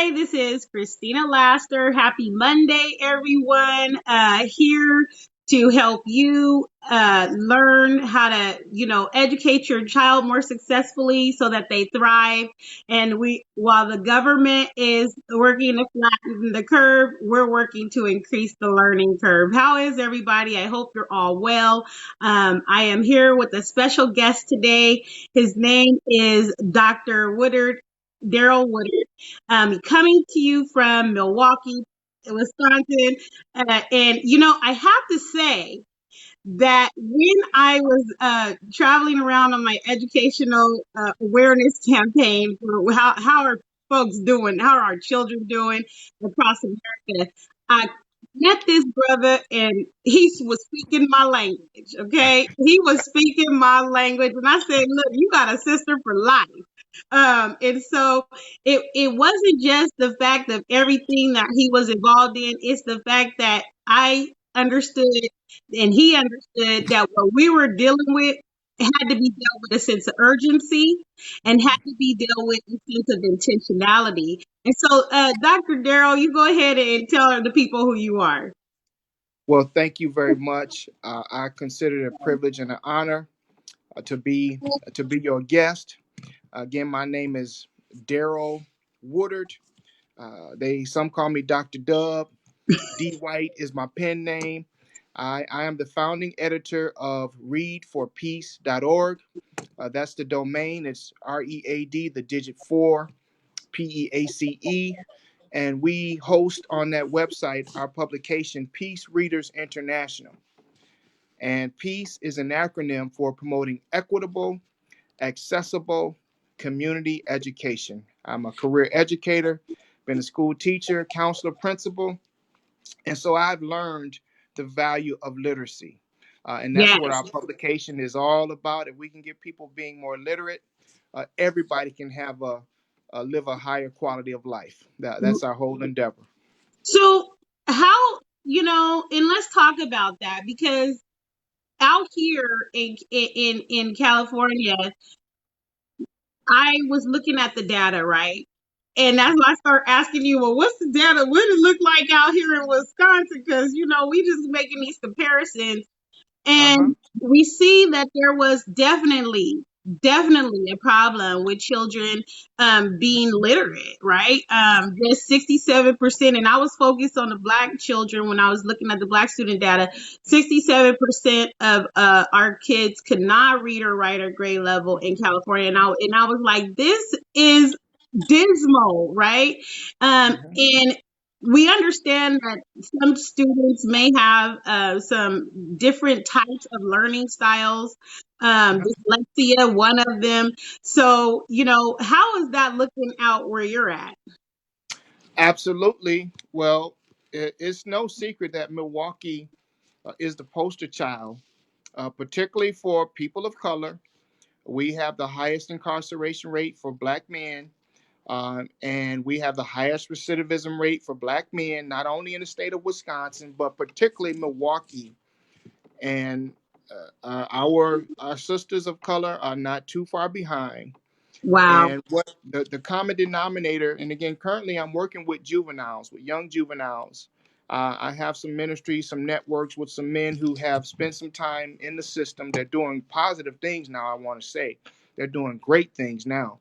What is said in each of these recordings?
Hi, this is Christina Laster. Happy Monday, everyone. Here to help you learn how to, educate your child more successfully so that they thrive. And while the government is working to flatten the curve, we're working to increase the learning curve. How is everybody? I hope you're all well. I am here with a special guest today. His name is Dr. Daryl Woodard, coming to you from Milwaukee, Wisconsin. I have to say that when I was traveling around on my educational awareness campaign for how are folks doing, how are our children doing across America, I met this brother and he was speaking my language. Okay, he was speaking my language, and I said, "Look, you got a sister for life." And so it wasn't just the fact of everything that he was involved in, it's the fact that I understood and he understood that what we were dealing with had to be dealt with a sense of urgency and had to be dealt with a sense of intentionality. And so, Dr. Daryl, you go ahead and tell the people who you are. Well, thank you very much. I consider it a privilege and an honor to be your guest. Again, my name is Daryl Woodard. They some call me Dr. Dub. D White is my pen name. I am the founding editor of readforpeace.org. That's the domain. It's READ, the digit 4, PEACE. And we host on that website our publication, Peace Readers International. And PEACE is an acronym for promoting equitable, accessible community education. I'm a career educator, been a school teacher, counselor, principal, and so I've learned the value of literacy. And that's what Yes. our publication is all about. If we can get people being more literate, everybody can have live a higher quality of life. That's our whole endeavor. So, and let's talk about that because out here in California, I was looking at the data, right? And that's when I start asking you, well, what's the data? What does it look like out here in Wisconsin? Because, we just making these comparisons. Uh-huh. And we see that there was definitely a problem with children being literate, right? Just 67%. And I was focused on the Black children when I was looking at the Black student data. 67% of our kids could not read or write at grade level in California. And I was like, this is dismal, right? Mhm. And we understand that some students may have some different types of learning styles. Dyslexia, one of them. So, how is that looking out where you're at? Absolutely. Well, it's no secret that Milwaukee is the poster child, particularly for people of color. We have the highest incarceration rate for Black men, and we have the highest recidivism rate for Black men, not only in the state of Wisconsin, but particularly Milwaukee. And our sisters of color are not too far behind. Wow. And what the common denominator, and again, currently I'm working with juveniles, with young juveniles. I have some ministries, some networks with some men who have spent some time in the system. They're doing positive things now, I want to say. They're doing great things now.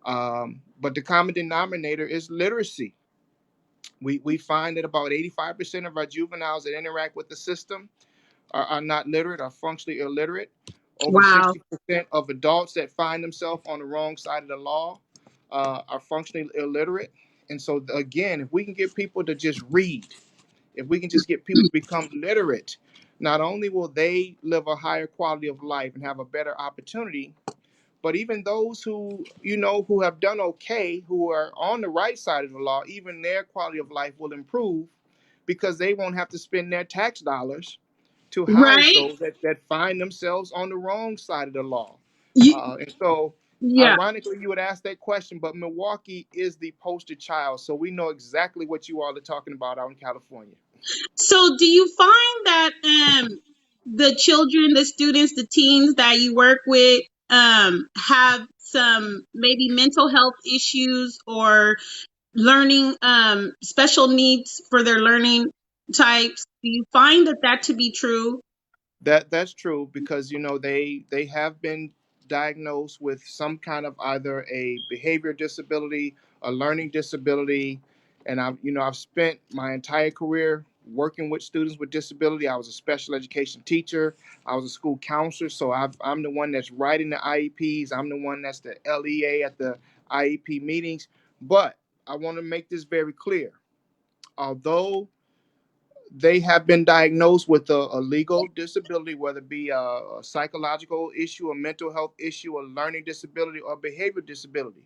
But the common denominator is literacy. We find that about 85% of our juveniles that interact with the system are not literate, are functionally illiterate. Over Wow. 60% of adults that find themselves on the wrong side of the law are functionally illiterate. And so, again, if we can get people to just read, if we can just get people to become literate, not only will they live a higher quality of life and have a better opportunity, but even those who have done okay, who are on the right side of the law, even their quality of life will improve because they won't have to spend their tax dollars to house Right? those that find themselves on the wrong side of the law. You, And so, yeah. ironically, you would ask that question, but Milwaukee is the poster child. So we know exactly what you all are talking about out in California. So, do you find that the children, the students, the teens that you work with have some maybe mental health issues or learning special needs for their learning types. Do you find that to be true? That's true because they have been diagnosed with some kind of either a behavior disability, a learning disability, and I've spent my entire career working with students with disability. I was a special education teacher. I was a school counselor, so I'm the one that's writing the IEPs. I'm the one that's the LEA at the IEP meetings. But I want to make this very clear. Although they have been diagnosed with a legal disability, whether it be a psychological issue, a mental health issue, a learning disability, or behavior disability.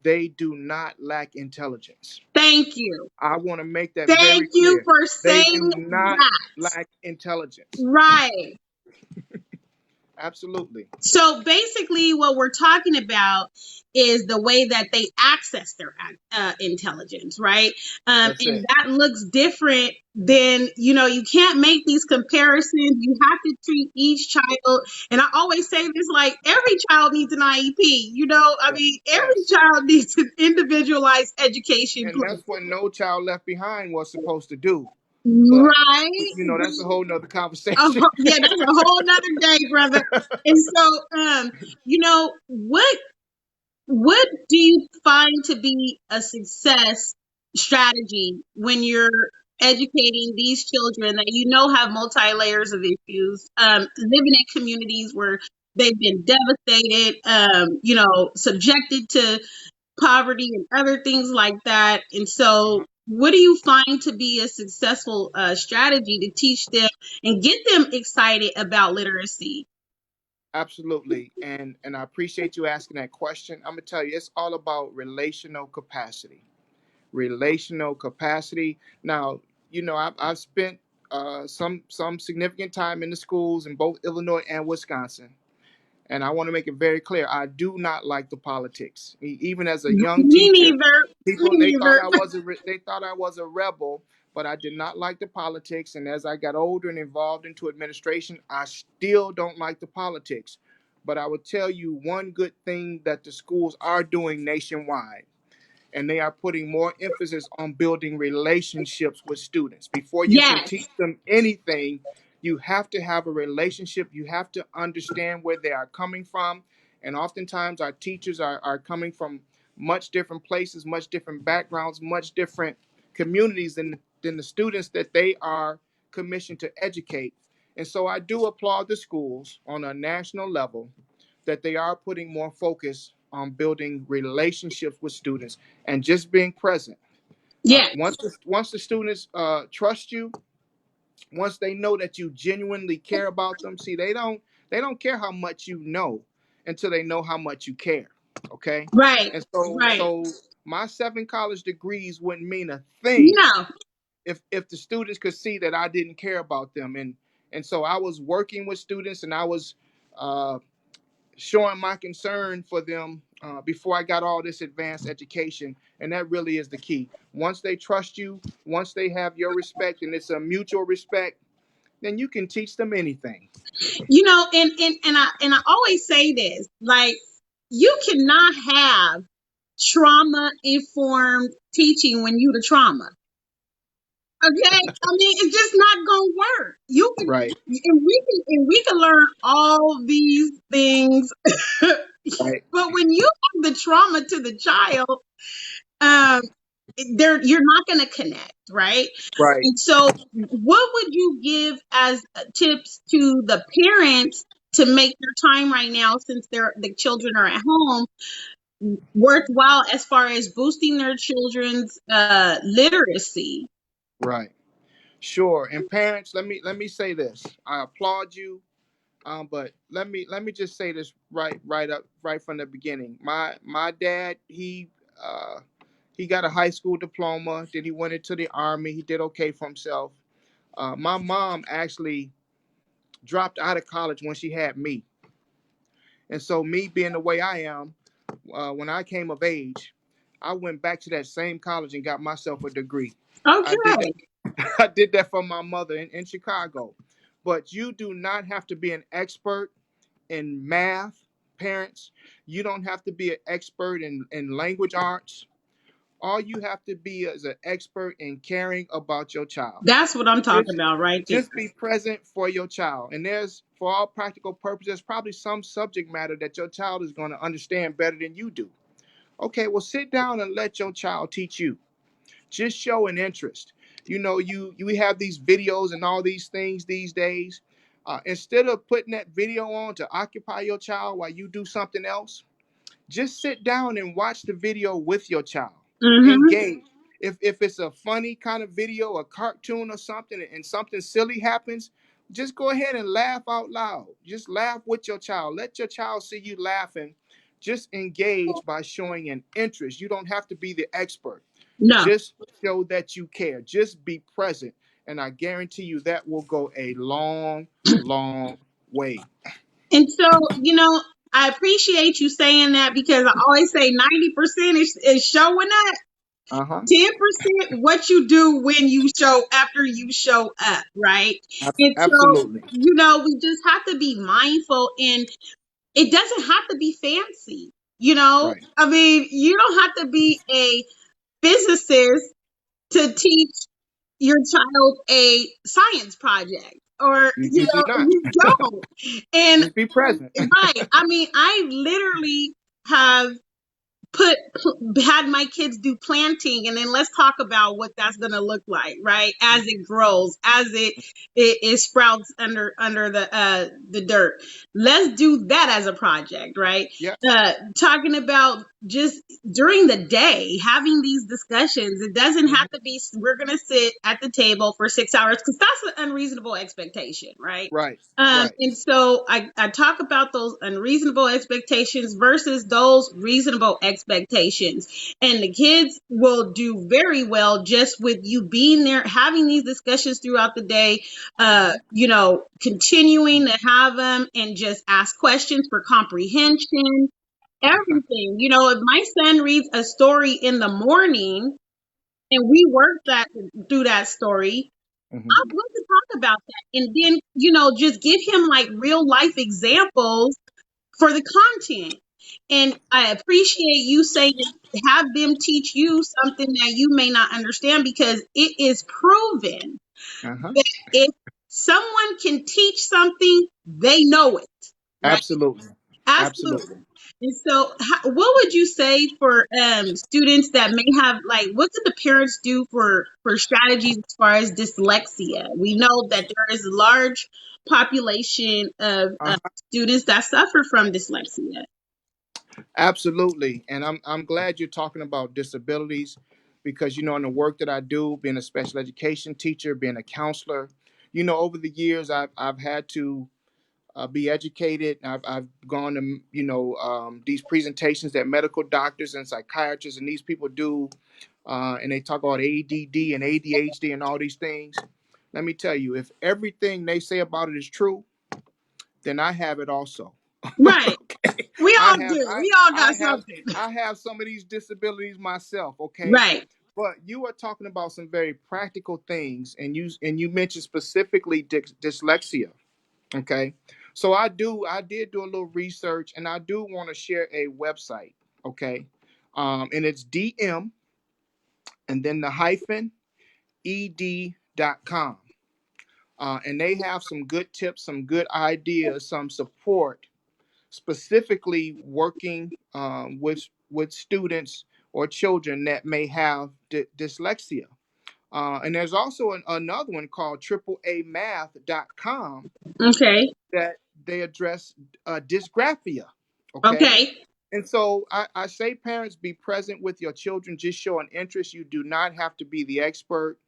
They do not lack intelligence. Thank you. I want to make that Thank very you clear. for They saying do not that. lack intelligence. Right. Absolutely. So basically, what we're talking about is the way that they access their intelligence, right? That's And it. that looks different than, you can't make these comparisons. You have to treat each child. And I always say this, like, every child needs an IEP. I mean, every Yes. child needs an individualized education And plan. that's what No Child Left Behind was supposed to do. But, Right. that's a whole nother conversation. Yeah, that's a whole nother day, brother. And so, what do you find to be a success strategy when you're educating these children that have multi layers of issues, living in communities where they've been devastated, subjected to poverty and other things like that? And so, what do you find to be a successful strategy to teach them and get them excited about literacy? Absolutely. And I appreciate you asking that question. I'm gonna tell you, it's all about relational capacity. Relational capacity. Now, I've spent some significant time in the schools in both Illinois and Wisconsin. And I want to make it very clear, I do not like the politics. Even as a young Me teacher, neither. Me people neither. they thought I was a rebel, but I did not like the politics. And as I got older and involved into administration, I still don't like the politics. But I will tell you one good thing that the schools are doing nationwide, and they are putting more emphasis on building relationships with students. Before you can Yes. teach them anything, you have to have a relationship. You have to understand where they are coming from. And oftentimes, our teachers are coming from much different places, much different backgrounds, much different communities than the students that they are commissioned to educate. And so I do applaud the schools on a national level that they are putting more focus on building relationships with students and just being present. Yes. Once the students trust you, once they know that you genuinely care about them, see, they don't care how much you know until they know how much you care. Okay, Right. and so Right. so my 7 college degrees wouldn't mean a thing No. if the students could see that I didn't care about them. And so I was working with students, and I was uh, showing my concern for them before I got all this advanced education. And that really is the key. Once they trust you, once they have your respect, and it's a mutual respect, then you can teach them anything. And I always say this, like, you cannot have trauma informed teaching when you the trauma. Okay, I mean, it's just not gonna work. You can, Right, and we can learn all these things, right, but when you have the trauma to the child, um, you're not gonna connect, right? right. And so, what would you give as tips to the parents to make their time right now, since the children are at home, worthwhile as far as boosting their children's literacy? Right. Sure. And parents, let me say this. I applaud you. But let me just say this right from the beginning. My dad, he got a high school diploma. Then he went into the army. He did okay for himself. My mom actually dropped out of college when she had me, and so me being the way I am, when I came of age, I went back to that same college and got myself a degree. I did that. Okay. I did that for my mother in Chicago. But you do not have to be an expert in math, parents. You don't have to be an expert in language arts. All you have to be is an expert in caring about your child. That's what I'm talking Just, about right there. just be present for your child. And there's, for all practical purposes, probably some subject matter that your child is going to understand better than you do. Okay, well, sit down and let your child teach you. Just show an interest. You have these videos and all these things these days. Instead of putting that video on to occupy your child while you do something else, just sit down and watch the video with your child. Hmm. Engage. If it's a funny kind of video, a cartoon or something, and something silly happens, just go ahead and laugh out loud. Just laugh with your child. Let your child see you laughing. Just engage by showing an interest. You don't have to be the expert. No. Just show that you care. Just be present. And I guarantee you that will go a long, long way. And so, I appreciate you saying that because I always say 90% is showing up, Uh-huh. 10% what you do when you show after you show up, right? And so, Absolutely. we just have to be mindful, and it doesn't have to be fancy. Right. I mean, you don't have to be a physicist to teach your child a science project, or You do not. you don't. And Just be present. right, I mean, I literally have put had my kids do planting, and then let's talk about what that's going to look like, right, as it grows, as it sprouts under the dirt. Let's do that as a project, right? Yes. Talking about just during the day having these discussions. It doesn't have Mhm. to be we're going to sit at the table for 6 hours, because that's an unreasonable expectation, right? Right. Right. And so I talk about those unreasonable expectations versus those reasonable expectations. And the kids will do very well just with you being there, having these discussions throughout the day, Mhm. continuing to have them and just ask questions for comprehension, everything. If my son reads a story in the morning and we work that through that story, I Mhm. want to talk about that. And then, just give him like real life examples for the content. And I appreciate you saying, have them teach you something that you may not understand, because it is proven Uh-huh. that if someone can teach something, they know it, right? Absolutely. Absolutely. Absolutely. And so, what would you say for students that may have, like, what could the parents do for strategies as far as dyslexia? We know that there is a large population of Uh-huh. students that suffer from dyslexia. Absolutely. And I'm glad you're talking about disabilities because in the work that I do, being a special education teacher, being a counselor, over the years I've had to be educated. I've gone to these presentations that medical doctors and psychiatrists and these people do, and they talk about ADD and ADHD and all these things. Let me tell you, if everything they say about it is true, then I have it also. Right. Okay, We I all have do. I We all I got have something. I have some of these disabilities myself. Okay, Right. but you are talking about some very practical things, and you mentioned specifically dyslexia. Okay, so I did do a little research, and I do want to share a website. Okay, and it's DM and then the hyphen ed.com. And they have some good tips, some good ideas, some support, specifically working with students or children that may have dyslexia. And there's also another one called AAAmath.com Okay. that they address dysgraphia. Okay. Okay. And so I say, parents, be present with your children. Just show an interest. You do not have to be the expert,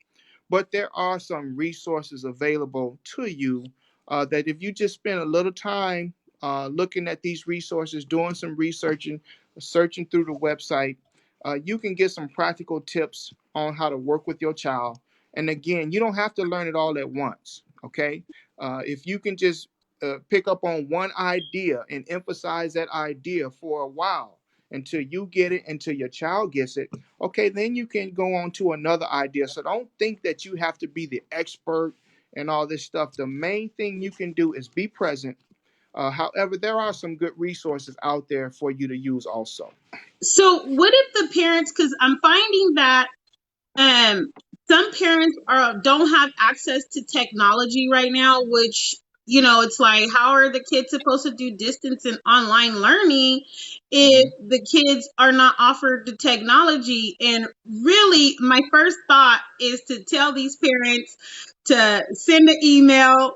but there are some resources available to you that if you just spend a little time looking at these resources, doing some researching, searching through the website, you can get some practical tips on how to work with your child. And again, you don't have to learn it all at once. Okay, if you can just pick up on one idea and emphasize that idea for a while until you get it, until your child gets it, okay, then you can go on to another idea. So don't think that you have to be the expert and all this stuff. The main thing you can do is be present, However, there are some good resources out there for you to use also. So what if the parents, because I'm finding that um some parents are don't have access to technology right now, which it's like, how are the kids supposed to do distance and online learning if Hmm. the kids are not offered the technology? And really, my first thought is to tell these parents to send an email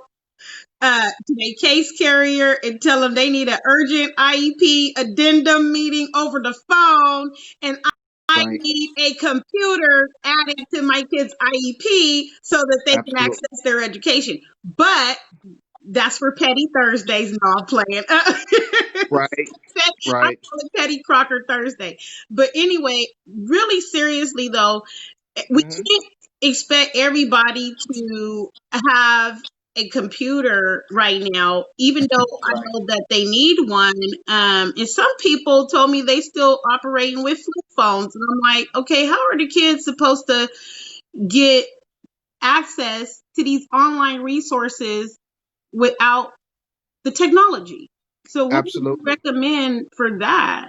to a case carrier and tell them they need an urgent IEP addendum meeting over the phone, and I Right. need a computer added to my kid's IEP so that they can Absolutely. access their education. But that's for Petty Thursdays. No, I'm playing. Right. I Right. call it Petty Crocker Thursday. But anyway, really seriously though, we Hmm. can't expect everybody to have a computer right now, even though I Right. know that they need one. And some people told me they still operating with flip phones, and I'm like, okay, how are the kids supposed to get access to these online resources without the technology? So, what would you Absolutely. recommend for that?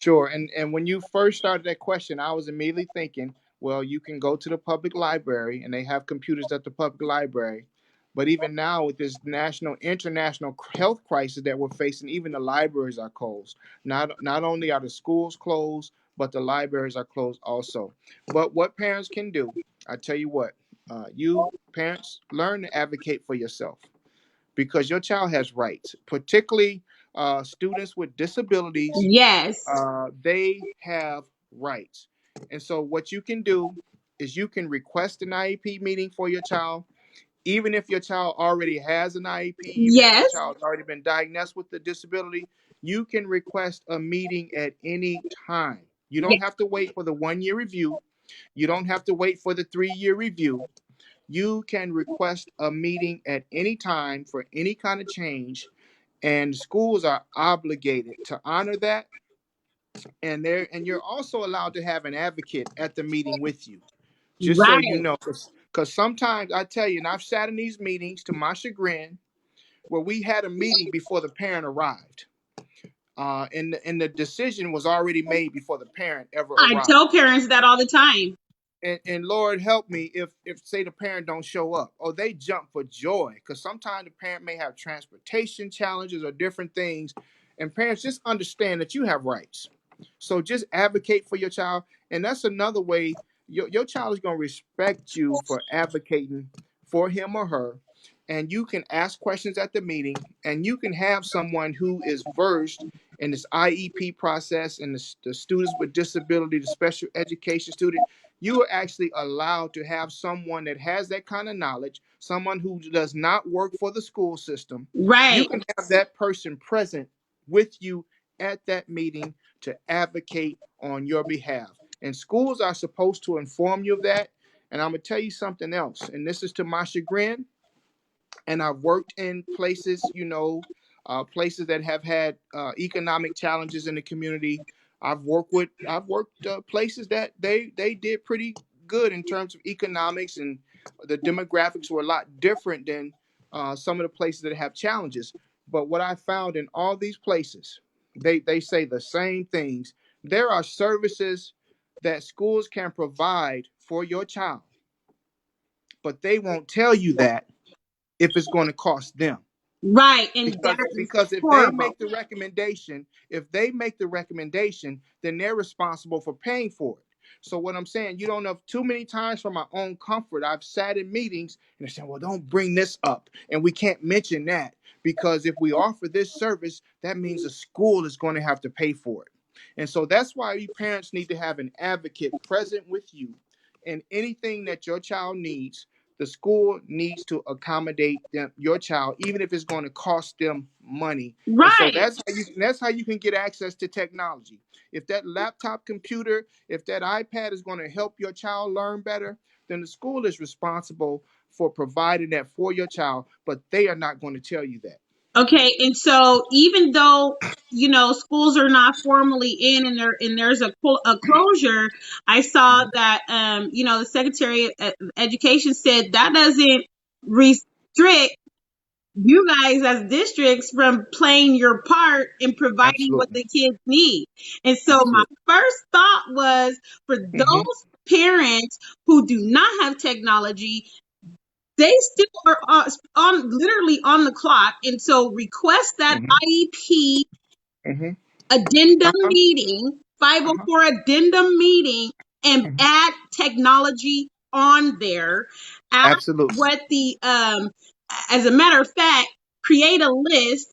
Sure. And when you first started that question, I was immediately thinking, well, you can go to the public library and they have computers at the public library. But even now, with this national, international health crisis that we're facing, even the libraries are closed. Not only are the schools closed, but the libraries are closed also. But what parents can do, I tell you what, you parents learn to advocate for yourself because your child has rights, particularly students with disabilities. Yes, They have rights. And so, what you can do is you can request an IEP meeting for your child, even if your child already has an IEP, even if your yes, child's already been diagnosed with the disability. You can request a meeting at any time. You don't yes, have to wait for the 1 year review. You don't have to wait for the 3 year review. You can request a meeting at any time for any kind of change, and schools are obligated to honor that, and you're also allowed to have an advocate at the meeting with you, just so you right. know, because sometimes I tell you, and I've sat in these meetings to my chagrin, where we had a meeting before the parent arrived, and the decision was already made before the parent ever I tell arrived. parents that all the time. And Lord help me if say the parent don't show up, or they jump for joy, because sometimes the parent may have transportation challenges or different things, and parents just understand that you have rights. So just advocate for your child, and that's another way your child is going to respect you for advocating for him or her. And you can ask questions at the meeting, and you can have someone who is versed in this IEP process, and the students with disability, the special education student. You are actually allowed to have someone that has that kind of knowledge, someone who does not work for the school system. You Right. can have that person present with you at that meeting to advocate on your behalf. And schools are supposed to inform you of that. And I'm going to tell you something else, and this is to my chagrin, and I've worked in places, places that have had economic challenges in the community. I've worked places that they did pretty good in terms of economics, and the demographics were a lot different than some of the places that have challenges. But what I found in all these places, they say the same things. There are services that schools can provide for your child, but they won't tell you that if it's going to cost them. Right. And because that is because if they horrible. make the recommendation, then they're responsible for paying for it. So what I'm saying, you don't know, too many times for my own comfort, I've sat in meetings and they say, well, don't bring this up and we can't mention that, because if we offer this service, that means the school is going to have to pay for it. And so that's why you parents need to have an advocate present with you, and anything that your child needs, the school needs to accommodate your child, even if it's going to cost them money. And so Right. that's how you can get access to technology. If that laptop computer, if that iPad is going to help your child learn better, then the school is responsible for providing that for your child, but they are not going to tell you that. Okay. And so even though schools are not formally in, and there's a closure, I saw Mhm. that the Secretary of Education said that doesn't restrict you guys as districts from playing your part in providing what Absolutely. the kids need. And so my Absolutely. first thought was for Hmm. those parents who do not have technology, they still are on literally on the clock. And so request that Hmm. IEP Hmm. addendum Uh-huh. meeting, Uh-huh. 504 addendum meeting, and Hmm. add technology on there. Ask Absolutely. what as a matter of fact, create a list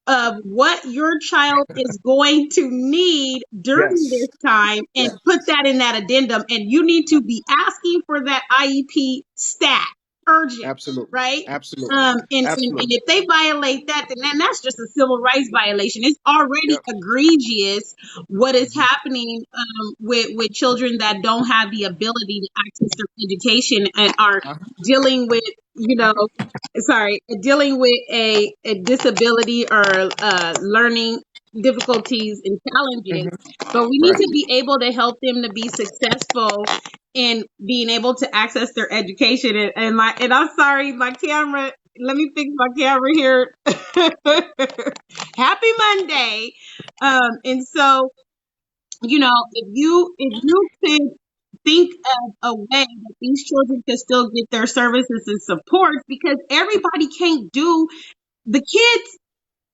of what your child is going to need during Yes. this time and Yes. put that in that addendum. And you need to be asking for that IEP stat urgent, Absolutely. right? Absolutely. And Absolutely. if they violate that, then that's just a civil rights violation. It's already Yep. egregious what is Hmm. happening with children that don't have the ability to access their education and are Uh-huh. dealing with, you know, sorry, dealing with a disability or learning difficulties and challenges. Hmm. But we need Right. to be able to help them to be successful in being able to access their education. And I'm sorry, my camera. Let me fix my camera here. Happy Monday. And so, if you could think of a way that these children can still get their services and supports, because everybody can't do the kids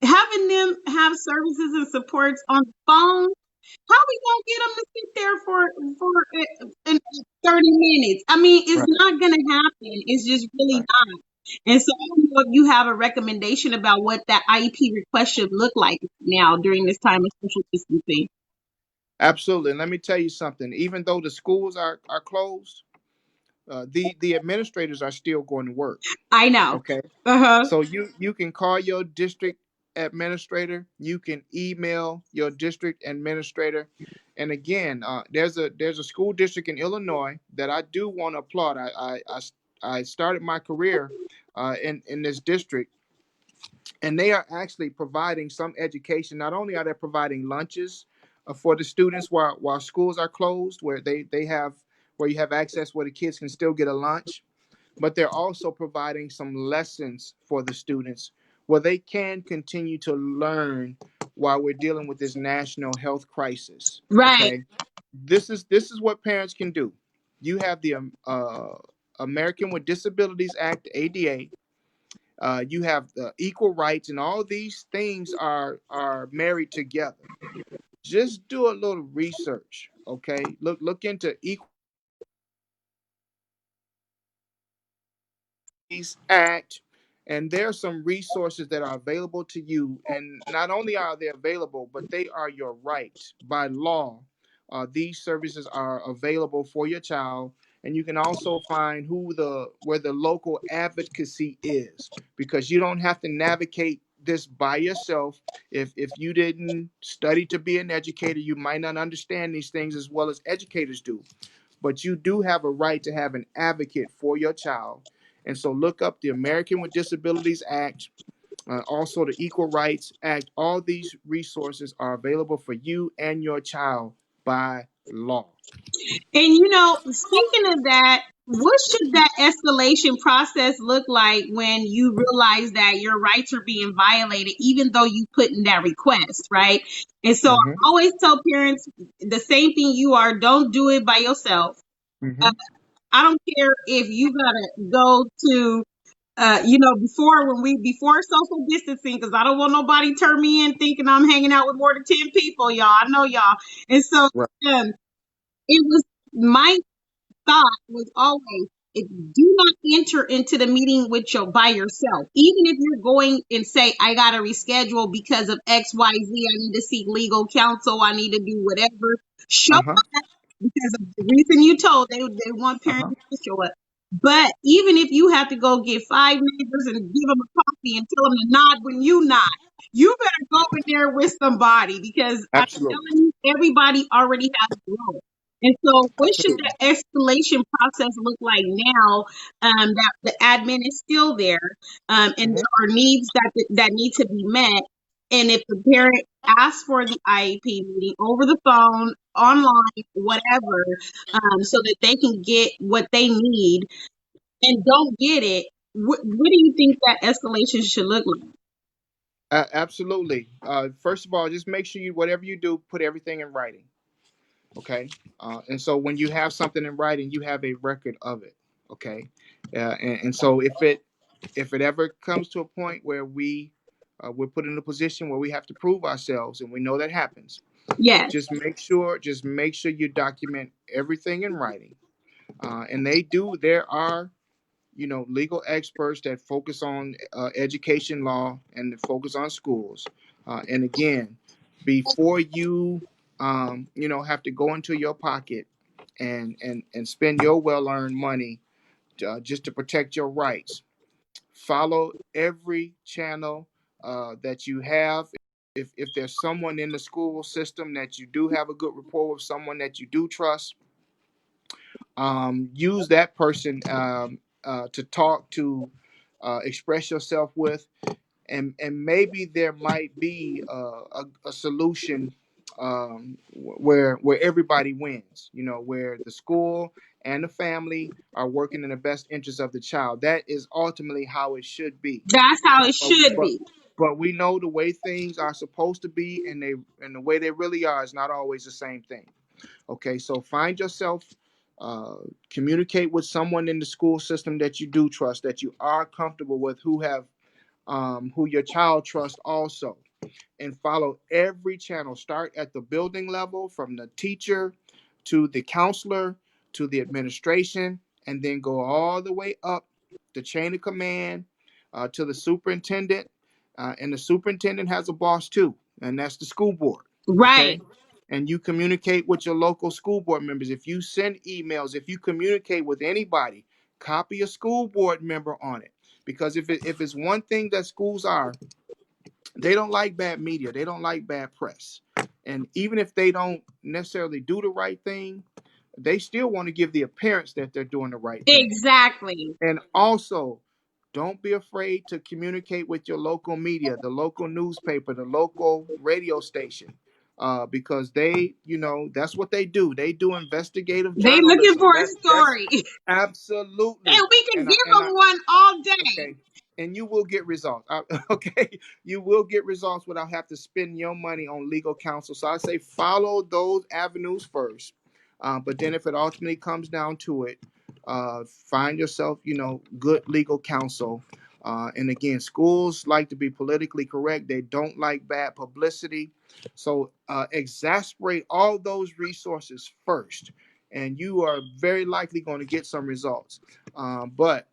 having them have services and supports on the phone. How we gonna get them to sit there for 30 minutes? I mean, it's Right. not gonna happen. It's just really Right. not. And so I don't know if you have a recommendation about what that IEP request should look like now during this time of social distancing. Absolutely. And let me tell you something. Even though the schools are closed, the administrators are still going to work. I know. Okay. Uh-huh. So you can call your district administrator. You can email your district administrator. And again, there's a school district in Illinois that I do want to applaud. I started my career in this district, and they are actually providing some education. Not only are they providing lunches for the students while schools are closed, where they have where you have access where the kids can still get a lunch, but they're also providing some lessons for the students where they can continue to learn while we're dealing with this national health crisis. Right. Okay, this is what parents can do. You have the American with Disabilities Act, ADA. You have the equal rights, and all these things are married together. Just do a little research. Okay, look into equal Act, and there are some resources that are available to you. And not only are they available, but they are your right by law. These services are available for your child, and you can also find where the local advocacy is, because you don't have to navigate this by yourself. If you didn't study to be an educator, you might not understand these things as well as educators do, but you do have a right to have an advocate for your child. And so look up the American with Disabilities Act, also the Equal Rights Act. All these resources are available for you and your child by law. And speaking of that, what should that escalation process look like when you realize that your rights are being violated, even though you put in that request, right? And so I Hmm. always tell parents the same thing you are, don't do it by yourself. Uh, Hmm. I don't care if you gotta go to before social distancing, because I don't want nobody turn me in thinking I'm hanging out with more than 10 people, y'all. I know y'all. And so Right. um it was my thought was always, if do not enter into the meeting with by yourself, even if you're going and say I gotta reschedule because of XYZ, I need to seek legal counsel, I need to do whatever. Show Uh huh. up, because of the reason you told they want Uh parents huh. to show up. But even if you have to go get five neighbors and give them a coffee and tell them to nod when you nod, you better go in there with somebody, because I'm Absolutely. telling you, everybody already has a role. And so, what should Absolutely. the escalation process look like now, that the admin is still there, and Hmm. there are needs that need to be met? And if the parent asks for the IEP meeting over the phone, online, whatever, so that they can get what they need and don't get it, what do you think that escalation should look like? Absolutely. First of all, just make sure you whatever you do, put everything in writing. Okay. And so when you have something in writing, you have a record of it. Okay. And so if it ever comes to a point where we're put in a position where we have to prove ourselves, and we know that happens, Yes, just make sure you document everything in writing. And there are legal experts that focus on education law and focus on schools. And again, before have to go into your pocket and spend your well-earned money just to protect your rights, follow every channel that you have. If there's someone in the school system that you do have a good rapport with, someone that you do trust, use that person to talk to, express yourself with, and maybe there might be a solution where everybody wins. Where the school and the family are working in the best interest of the child. That is ultimately how it should be. that's how it But should but be. but we know the way things are supposed to be, and the way they really are is not always the same thing. Okay, so find yourself, uh, communicate with someone in the school system that you do trust, that you are comfortable with, who your child trusts also, and follow every channel. Start at the building level, from the teacher to the counselor to the administration, and then go all the way up the chain of command to the superintendent. And the superintendent has a boss too, and that's the school board. Right. Okay. And you communicate with your local school board members. If you send emails, if you communicate with anybody, copy a school board member on it. Because if it's one thing that schools are, they don't like bad media. They don't like bad press. And even if they don't necessarily do the right thing, they still want to give the appearance that they're doing the right thing. Exactly. And also, don't be afraid to communicate with your local media, the local newspaper, the local radio station, because that's what they do. They do investigative They looking journalism. for a That's story. absolutely. And we can And I, give and I, them one all day. Okay. And you will get results. Okay. You will get results without have to spend your money on legal counsel. So I say follow those avenues first. But then if it ultimately comes down to it, find yourself, good legal counsel. And again, schools like to be politically correct. They don't like bad publicity. So exasperate all those resources first. And you are very likely going to get some results. But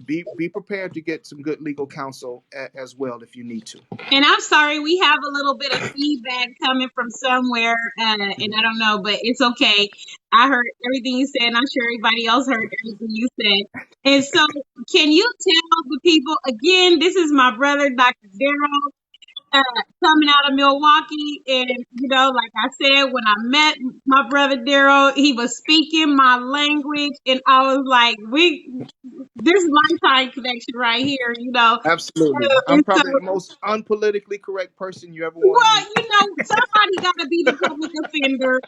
be prepared to get some good legal counsel as well if you need to. And I'm sorry, we have a little bit of feedback coming from somewhere, and I don't know, but it's okay. I heard everything you said, and I'm sure everybody else heard everything you said. And so, can you tell the people again? This is my brother, Dr. Darrell, coming out of Milwaukee, and like I said, when I met my brother Darrell, he was speaking my language, and I was like, there's lifetime connection right here. Absolutely. I'm And so, probably the most unpolitically correct person you ever want to well, meet. somebody got to be the public offender.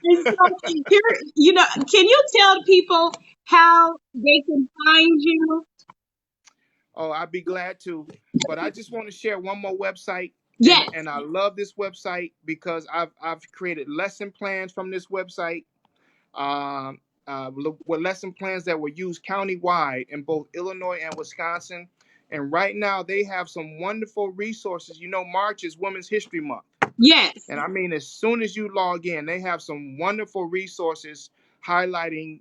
And so here, can you tell people how they can find you? Oh, I'd be glad to. But I just want to share one more website. And Yes, and I love this website because I've created lesson plans from this website. Um, with lesson plans that were used countywide in both Illinois and Wisconsin. And right now they have some wonderful resources. March is Women's History Month. yes. And I mean, as soon as you log in, they have some wonderful resources highlighting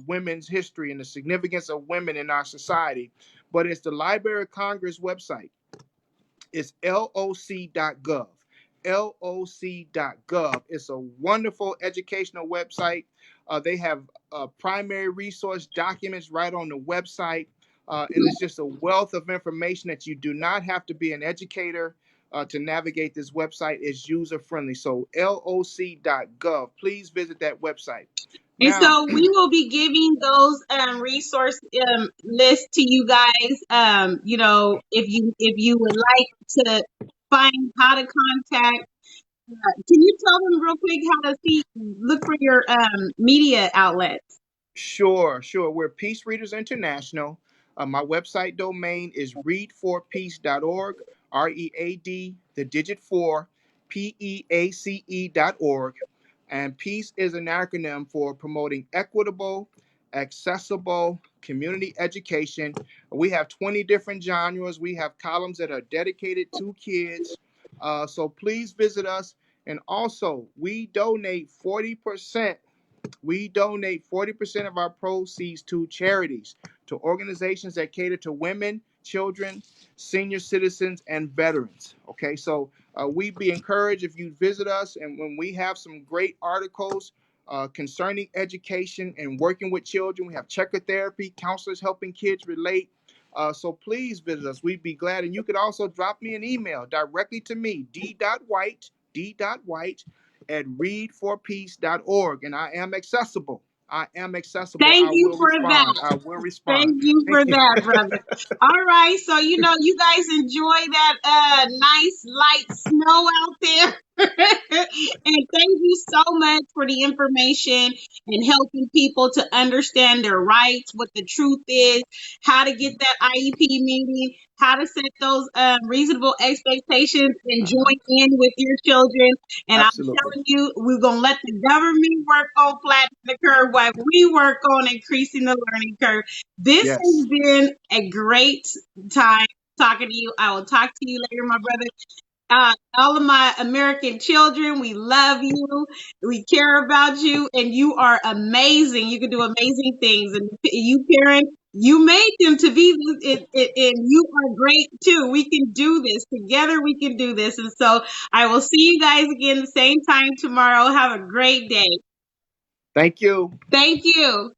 women's history and the significance of women in our society. But it's the Library of Congress website. It's loc.gov. loc.gov. It's a wonderful educational website. They have primary resource documents right on the website. And it's just a wealth of information that you do not have to be an educator to navigate this website. It's user friendly. So loc.gov. Please visit that website. And Now, so we will be giving those resource lists to you guys. If you would like to find how to contact, can you tell them real quick how to look for your media outlets? Sure, sure. We're Peace Readers International. My website domain is readforpeace.org, READ, the digit 4, PEACE.org. And PEACE is an acronym for promoting equitable, accessible community education. We have 20 different genres. We have columns that are dedicated to kids. So please visit us. And also, we donate 40% of our proceeds to charities, to organizations that cater to women, children, senior citizens, and veterans. Okay, so we'd be encouraged if you visit us, and when we have some great articles concerning education and working with children, we have checker therapy, counselors helping kids relate. So please visit us. We'd be glad. And you could also drop me an email directly to me, d.white at readforpeace.org. And I am accessible. I am accessible. Thank I you will for that. respond. I will respond. Thank you Thank for you. that, brother. All right, so you guys enjoy that nice light snow out there. And thank you so much for the information and helping people to understand their rights, what the truth is, how to get that IEP meeting, how to set those reasonable expectations and Uh-huh. join in with your children. And I'm Absolutely. telling you, we're gonna let the government work on flattening the curve while we work on increasing the learning curve. This has Yes. been a great time talking to you. I will talk to you later, my brother. All of my American children, we love you. We care about you, and you are amazing. You can do amazing things. And you, parents, you made them to be, and you are great too. We can do this together. We can do this. And so I will see you guys again the same time tomorrow. Have a great day. Thank you. Thank you.